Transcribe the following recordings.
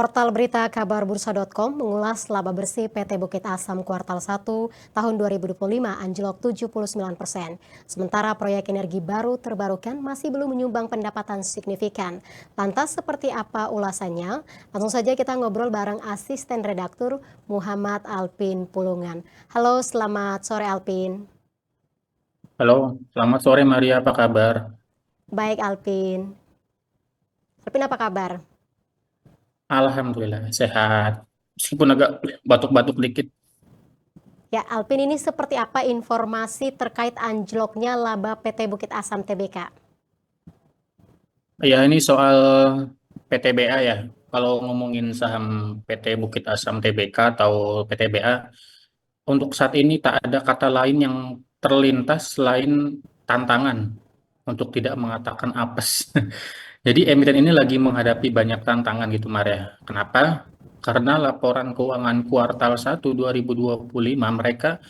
Portal berita kabarbursa.com mengulas laba bersih PT Bukit Asam kuartal 1 tahun 2025 anjlok 79%. Sementara proyek energi baru terbarukan masih belum menyumbang pendapatan signifikan. Lantas seperti apa ulasannya? Langsung saja kita ngobrol bareng asisten redaktur Muhammad Alpin Pulungan. Halo, selamat sore Alpin. Halo, selamat sore Maria, apa kabar? Baik Alpin. Alpin apa kabar? Alhamdulillah, sehat. Meskipun agak batuk-batuk dikit. Ya, Alpin, ini seperti apa informasi terkait anjloknya laba PT Bukit Asam Tbk? Ya, ini soal PTBA ya. Kalau ngomongin saham PT Bukit Asam Tbk atau PTBA, untuk saat ini tak ada kata lain yang terlintas selain tantangan, untuk tidak mengatakan apes. Jadi emiten ini lagi menghadapi banyak tantangan gitu, Maria. Kenapa? Karena laporan keuangan kuartal 1 2025 mereka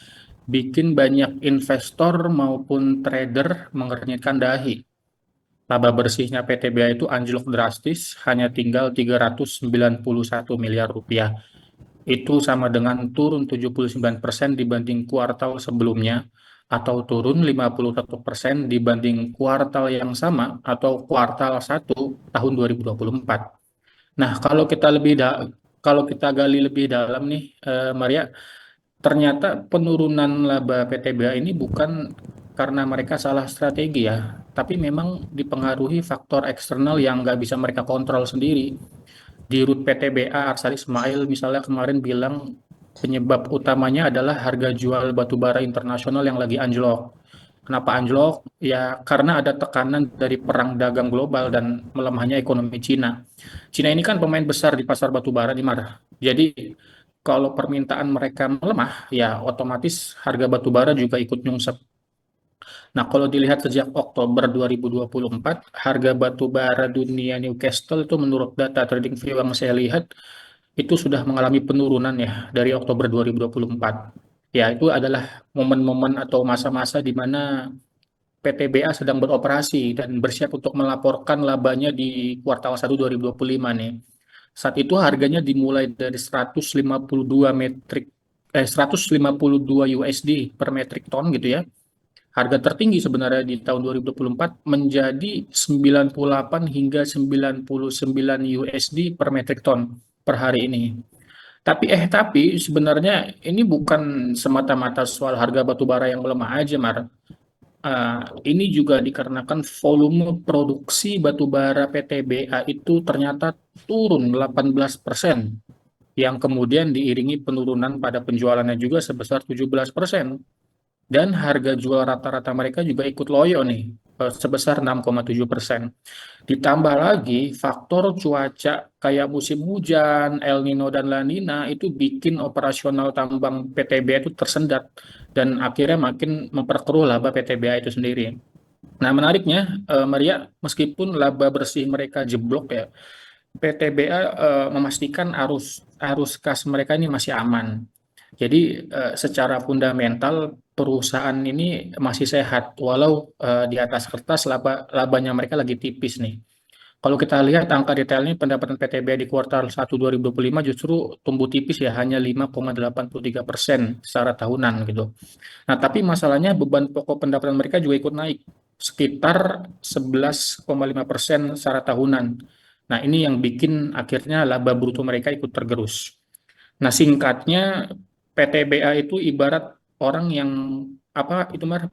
bikin banyak investor maupun trader mengernyitkan dahi. Laba bersihnya PTBA itu anjlok drastis, hanya tinggal 391 miliar rupiah. Itu sama dengan turun 79% dibanding kuartal sebelumnya, atau turun 51% dibanding kuartal yang sama atau kuartal 1 tahun 2024. Nah, kalau kita gali lebih dalam nih, Maria, ternyata penurunan laba PTBA ini bukan karena mereka salah strategi ya, tapi memang dipengaruhi faktor eksternal yang nggak bisa mereka kontrol sendiri. Di Rut PTBA, Arsad Ismail misalnya kemarin bilang penyebab utamanya adalah harga jual batubara internasional yang lagi anjlok. Kenapa anjlok? Ya karena ada tekanan dari perang dagang global dan melemahnya ekonomi Cina. Cina ini kan pemain besar di pasar batubara di Mar. Jadi kalau permintaan mereka melemah, ya otomatis harga batubara juga ikut nyungsep. Nah, kalau dilihat sejak Oktober 2024, harga batubara dunia Newcastle itu menurut data TradingView yang saya lihat, itu sudah mengalami penurunan ya dari Oktober 2024. Ya, itu adalah momen-momen atau masa-masa di mana PTBA sedang beroperasi dan bersiap untuk melaporkan labanya di kuartal 1 2025 nih. Saat itu harganya dimulai dari 152 USD per metrik ton gitu ya. Harga tertinggi sebenarnya di tahun 2024 menjadi 98 hingga 99 USD per metrik ton per hari ini. Tapi sebenarnya ini bukan semata-mata soal harga batubara yang melemah aja, Mar. Ini juga dikarenakan volume produksi batubara PTBA itu ternyata turun 18%, yang kemudian diiringi penurunan pada penjualannya juga sebesar 17%. Dan harga jual rata-rata mereka juga ikut loyo nih, sebesar 6,7%. Ditambah lagi faktor cuaca kayak musim hujan, El Nino dan La Nina itu bikin operasional tambang PTBA itu tersendat dan akhirnya makin memperkeruh laba PTBA itu sendiri. Nah, menariknya, Maria, meskipun laba bersih mereka jeblok ya, PTBA memastikan arus arus kas mereka ini masih aman. Jadi secara fundamental perusahaan ini masih sehat, walau di atas kertas labanya mereka lagi tipis nih. Kalau kita lihat angka detailnya, pendapatan PTBA di kuartal 1 2025 justru tumbuh tipis ya, hanya 5,83% secara tahunan gitu. Nah, tapi masalahnya beban pokok pendapatan mereka juga ikut naik sekitar 11,5% secara tahunan. Nah, ini yang bikin akhirnya laba bruto mereka ikut tergerus. Nah, singkatnya PTBA itu ibarat orang yang apa itu Mar,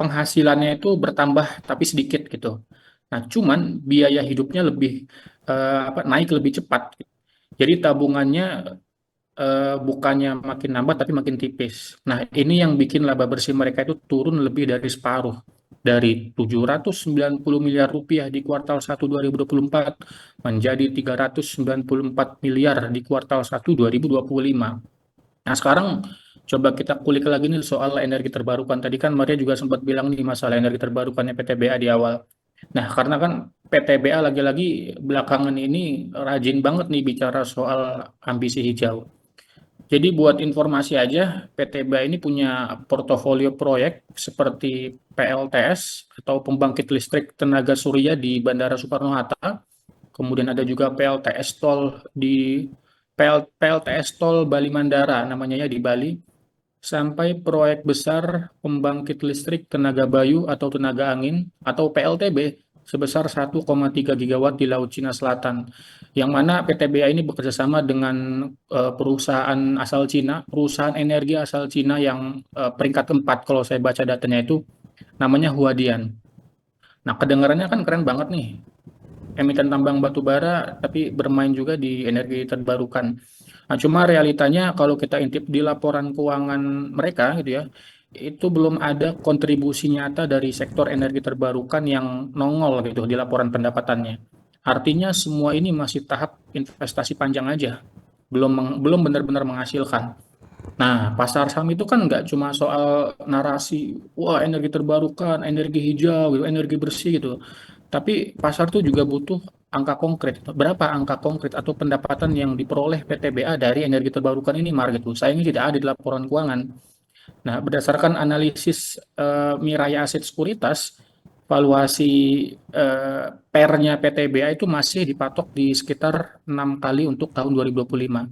penghasilannya itu bertambah tapi sedikit gitu. Nah, cuman biaya hidupnya lebih naik lebih cepat. Jadi tabungannya bukannya makin nambah tapi makin tipis. Nah, ini yang bikin laba bersih mereka itu turun lebih dari separuh, dari 790 miliar rupiah di kuartal 1 2024 menjadi 394 miliar di kuartal 1 2025. Nah, sekarang coba kita kulik lagi nih soal energi terbarukan. Tadi kan Maria juga sempat bilang nih masalah energi terbarukannya PTBA di awal. Nah, karena kan PTBA lagi-lagi belakangan ini rajin banget nih bicara soal ambisi hijau. Jadi buat informasi aja, PTBA ini punya portofolio proyek seperti PLTS atau pembangkit listrik tenaga surya di Bandara Soekarno-Hatta, kemudian ada juga PLTS Tol di PLTS Tol Bali Mandara namanya ya di Bali, sampai proyek besar pembangkit listrik tenaga bayu atau tenaga angin atau PLTB sebesar 1,3 gigawatt di Laut Cina Selatan. Yang mana PTBA ini bekerja sama dengan perusahaan asal Cina, perusahaan energi asal Cina yang peringkat keempat kalau saya baca datanya itu namanya Huadian. Nah, kedengarannya kan keren banget nih. Emiten tambang batu bara tapi bermain juga di energi terbarukan. Nah, cuma realitanya kalau kita intip di laporan keuangan mereka gitu ya, itu belum ada kontribusi nyata dari sektor energi terbarukan yang nongol gitu di laporan pendapatannya. Artinya semua ini masih tahap investasi panjang aja, belum benar-benar menghasilkan. Nah, pasar saham itu kan nggak cuma soal narasi, wah energi terbarukan, energi hijau, gitu, energi bersih gitu. Tapi pasar tuh juga butuh angka konkret. Berapa angka konkret atau pendapatan yang diperoleh PTBA dari energi terbarukan ini, Mar, gitu. Sayangnya tidak ada di laporan keuangan. Nah, berdasarkan analisis Mirai Aset Sekuritas, valuasi pernya PTBA itu masih dipatok di sekitar 6 kali untuk tahun 2025.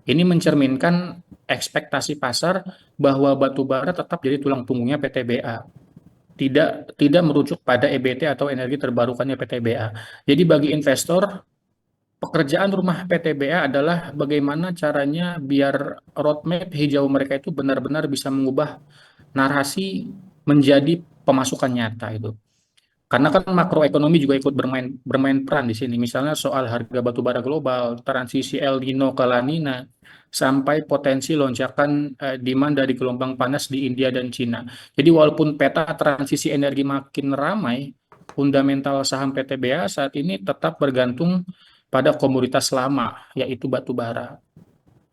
Ini mencerminkan ekspektasi pasar bahwa batu bara tetap jadi tulang punggungnya PTBA. Tidak merujuk pada EBT atau energi terbarukannya PTBA. Jadi bagi investor, pekerjaan rumah PTBA adalah bagaimana caranya biar roadmap hijau mereka itu benar-benar bisa mengubah narasi menjadi pemasukan nyata itu. Karena kan makroekonomi juga ikut bermain bermain peran di sini. Misalnya soal harga batu bara global, transisi El Nino ke La Nina, sampai potensi lonjakan demand dari gelombang panas di India dan Cina. Jadi walaupun peta transisi energi makin ramai, fundamental saham PTBA saat ini tetap bergantung pada komoditas lama, yaitu batu bara.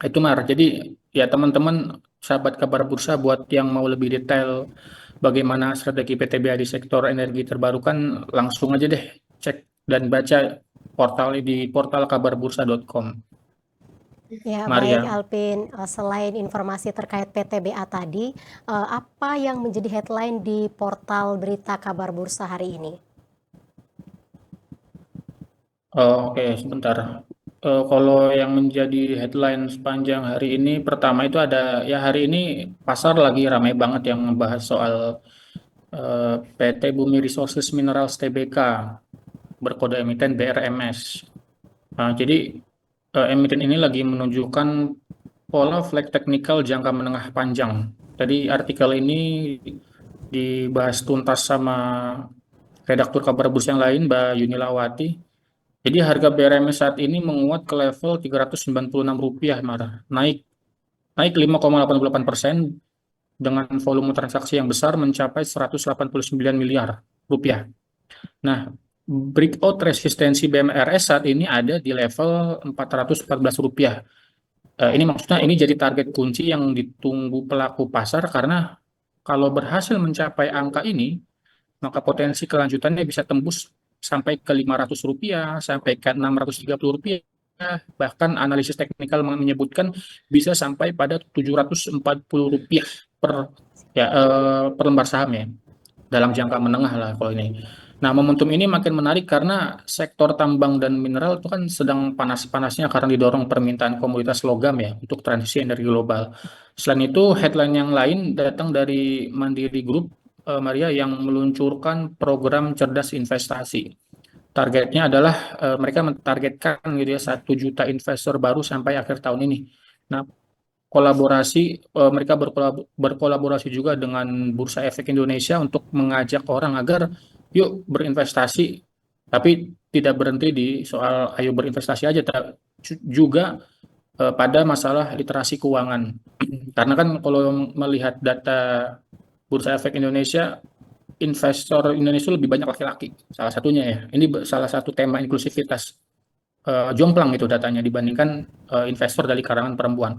Itu Mar. Jadi ya teman-teman sahabat kabar bursa buat yang mau lebih detail bagaimana strategi PTBA di sektor energi terbarukan langsung aja deh cek dan baca di portal kabarbursa.com. Ya, baik Maria. Alpin. Selain informasi terkait PTBA tadi, apa yang menjadi headline di portal berita kabar bursa hari ini? Oke, sebentar. Kalau yang menjadi headline sepanjang hari ini, pertama itu ada ya hari ini pasar lagi ramai banget yang membahas soal PT Bumi Resources Minerals Tbk berkode emiten BRMS. Jadi emiten ini lagi menunjukkan pola flag teknikal jangka menengah panjang. Tadi artikel ini dibahas tuntas sama redaktur kabar bursa yang lain, Mbak Yuni Lawati. Jadi harga BRMS saat ini menguat ke level Rp396, Marah. Naik 5,88% dengan volume transaksi yang besar mencapai 189 miliar rupiah. Nah, breakout resistensi BMRS saat ini ada di level Rp414. Ini maksudnya ini jadi target kunci yang ditunggu pelaku pasar karena kalau berhasil mencapai angka ini, maka potensi kelanjutannya bisa tembus sampai ke Rp500, sampai ke Rp630, bahkan analisis teknikal menyebutkan bisa sampai pada Rp740 per per lembar saham ya dalam jangka menengah lah kalau ini. Nah, momentum ini makin menarik karena sektor tambang dan mineral itu kan sedang panas-panasnya karena didorong permintaan komoditas logam ya untuk transisi energi global. Selain itu, headline yang lain datang dari Mandiri Group, Maria, yang meluncurkan program cerdas investasi. Targetnya adalah mereka mentargetkan gitu ya 1 juta investor baru sampai akhir tahun ini. Nah, mereka berkolaborasi juga dengan Bursa Efek Indonesia untuk mengajak orang agar yuk berinvestasi, tapi tidak berhenti di soal ayo berinvestasi aja, juga pada masalah literasi keuangan. Karena kan kalau melihat data Bursa Efek Indonesia, investor Indonesia lebih banyak laki-laki, salah satunya ya. Ini salah satu tema inklusivitas. Jomplang itu datanya dibandingkan investor dari kalangan perempuan.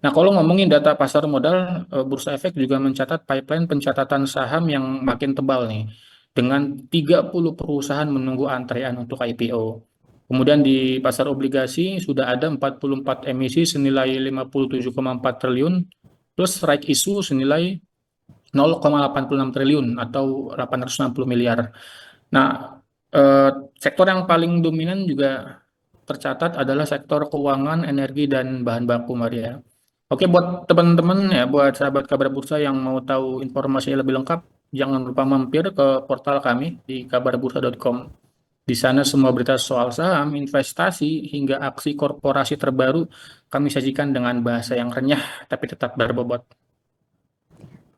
Nah, kalau ngomongin data pasar modal, Bursa Efek juga mencatat pipeline pencatatan saham yang makin tebal nih, dengan 30 perusahaan menunggu antrean untuk IPO. Kemudian di pasar obligasi sudah ada 44 emisi senilai 57,4 triliun, plus right issue senilai 0,86 triliun atau 860 miliar. Nah, sektor yang paling dominan juga tercatat adalah sektor keuangan, energi, dan bahan baku, Maria. Oke, buat teman-teman ya, buat sahabat kabar bursa yang mau tahu informasi lebih lengkap, jangan lupa mampir ke portal kami di kabarbursa.com. Di sana semua berita soal saham, investasi, hingga aksi korporasi terbaru kami sajikan dengan bahasa yang renyah tapi tetap berbobot.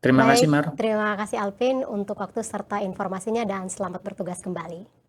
Terima kasih, Baik, Mar. terima kasih Alvin untuk waktu serta informasinya dan selamat bertugas kembali.